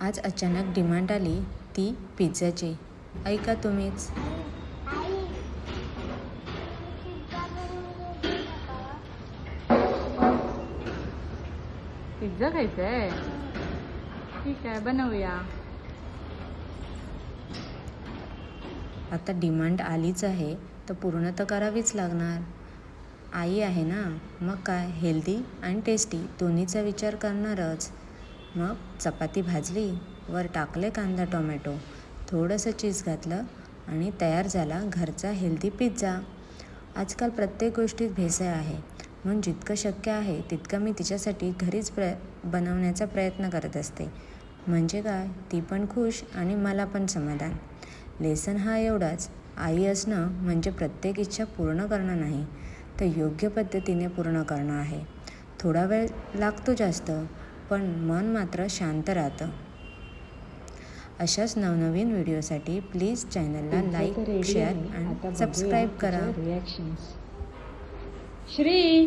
आज अचानक डिमांड आली ती पिझ्झाची. ऐका तुम्हीच. पिझ्झा खायचा आहे. ठीक आहे, बनवूया. आता डिमांड आलीच आहे तर पूर्ण तर करावीच लागणार. आई आहे ना, मग काय, हेल्दी आणि टेस्टी दोन्हीचा विचार करणारच. मग चपाती भाजली, वर टाकले कांदा टोमॅटो, थोडंसं चीज घातलं आणि तयार झाला घरचा हेल्दी पिझ्झा. आजकाल प्रत्येक गोष्टीत भेसळ आहे, म्हणून जितकं शक्य आहे तितकं मी तिच्यासाठी घरीच बनवण्याचा प्रयत्न करत असते. म्हणजे काय, ती पण खुश आणि मला पण समाधान. लेसन हा एवढाच, आई असणं म्हणजे प्रत्येक इच्छा पूर्ण करणं नाही, तर योग्य पद्धतीने पूर्ण करणं आहे. थोडा वेळ लागतो जास्त, पण मन मात्र शांत राहतं. अशाच नवनवीन व्हिडिओसाठी प्लीज चॅनलला लाईक, शेअर आणि सबस्क्राईब करा. रिॲक्शन्स. श्री